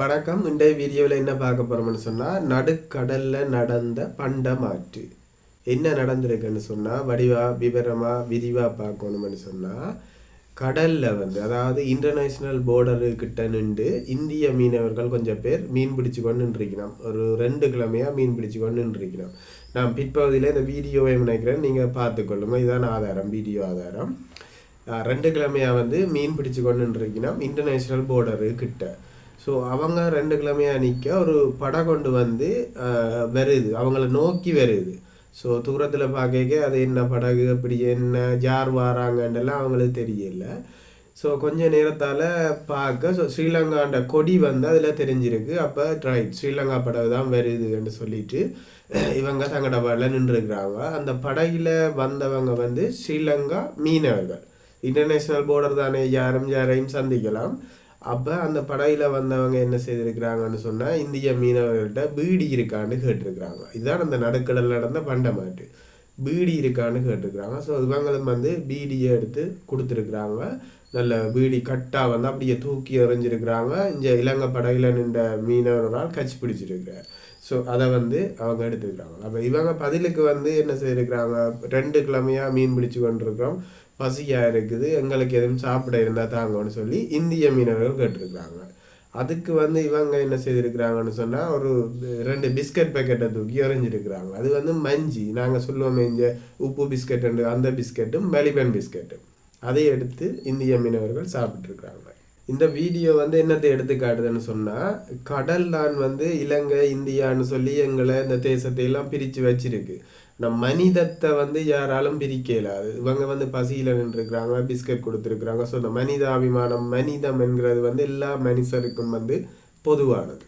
வணக்கம். இன்றைய வீடியோவில் என்ன பார்க்க போகிறோம்னு சொன்னால், நடுக்கடலில் நடந்த பண்டமாற்று என்ன நடந்திருக்குன்னு சொன்னால், விரிவாக பார்க்கணும்னு சொன்னால், கடலில் வந்து அதாவது இன்டர்நேஷ்னல் போர்டரு கிட்ட நின்று இந்திய மீனவர்கள் கொஞ்சம் பேர் மீன் பிடிச்சு கொண்டு நின்றுருக்கிறோம். ஒரு 2 கிழமையாக மீன் பிடிச்சு கொண்டு நின்றுருக்கிறோம். நான் பிற்பகுதியில் இந்த வீடியோவை நினைக்கிறேன், நீங்கள் பார்த்துக்கொள்ளுங்க. இதுதான் ஆதாரம், வீடியோ ஆதாரம். 2 கிழமையாக வந்து மீன் பிடிச்சு கொண்டு நின்றுருக்கிறோம் இன்டர்நேஷ்னல் போர்டரு கிட்ட. ஸோ அவங்க 2 கிழமையாக நிற்க ஒரு படம் கொண்டு வந்து வருது, அவங்கள நோக்கி வருது. ஸோ தூரத்தில் பார்க்க அது என்ன படகு, அப்படி என்ன யார் வாராங்கன்றெல்லாம் அவங்களுக்கு தெரியல. ஸோ கொஞ்ச நேரத்தால் பார்க்க ஸ்ரீலங்காண்ட கொடி வந்து அதில் தெரிஞ்சிருக்கு. அப்போ ரைட், ஸ்ரீலங்கா படகு தான் வருதுன்னு சொல்லிட்டு இவங்க தங்கட படகில் நின்றுருக்குறாங்க. அந்த படகுல வந்தவங்க வந்து ஸ்ரீலங்கா மீனவர்கள். இன்டர்நேஷ்னல் போர்டர் தானே, யாரையும் சந்திக்கலாம். அப்போ அந்த படகில் வந்தவங்க என்ன செய்திருக்கிறாங்கன்னு சொன்னால், இந்திய மீனவர்கள்ட்ட பீடி இருக்கான்னு கேட்டிருக்கிறாங்க. இதுதான் அந்த நடுக்கடல் நடந்த பண்டமாட்டு. பீடி இருக்கான்னு கேட்டிருக்கிறாங்க. ஸோ இவங்களும் வந்து பீடியை எடுத்து கொடுத்துருக்குறாங்க. நல்ல பீடி கட்டாக வந்து அப்படியே தூக்கி எறிஞ்சிருக்கிறாங்க. இங்கே இலங்கை படகுல நின்ற மீனவர்களால் கட்சி பிடிச்சிருக்கிறார். ஸோ அதை வந்து அவங்க எடுத்துருக்குறாங்க. அப்போ இவங்க பதிலுக்கு வந்து என்ன செய்திருக்கிறாங்க, 2 கிழமையாக மீன் பிடிச்சு கொண்டிருக்கிறோம், பசியாக இருக்குது, எங்களுக்கு எதுவும் சாப்பிட இருந்தால் தாங்கன்னு சொல்லி இந்திய மீனவர்கள் கேட்டிருக்கிறாங்க. அதுக்கு வந்து இவங்க என்ன செய்திருக்கிறாங்கன்னு சொன்னால், ஒரு 2 பிஸ்கட் பேக்கெட்டை தூக்கி எறிஞ்சிருக்கிறாங்க. அது வந்து மஞ்சி, நாங்கள் சொல்லுவோமே இங்கே உப்பு பிஸ்கட், அந்த பிஸ்கட்டும் மெலிபன் பிஸ்கட்டும், அதை எடுத்து இந்திய மீனவர்கள் சாப்பிட்ருக்குறாங்க. இந்த வீடியோ வந்து என்னத்தை எடுத்து காட்டுதுன்னு சொன்னால், கடல் தான் வந்து இலங்கை இந்தியான்னு சொல்லி எங்களை இந்த தேசத்தை எல்லாம் பிரித்து வச்சிருக்கு. நம்ம மனிதத்தை வந்து யாராலும் பிரிக்க இயலாது. இவங்க வந்து பசியில் நின்றுருக்குறாங்க, பிஸ்கட் கொடுத்துருக்குறாங்க. ஸோ இந்த மனிதாபிமானம், மனிதம் என்கிறது வந்து எல்லா மனுஷருக்கும் வந்து பொதுவானது.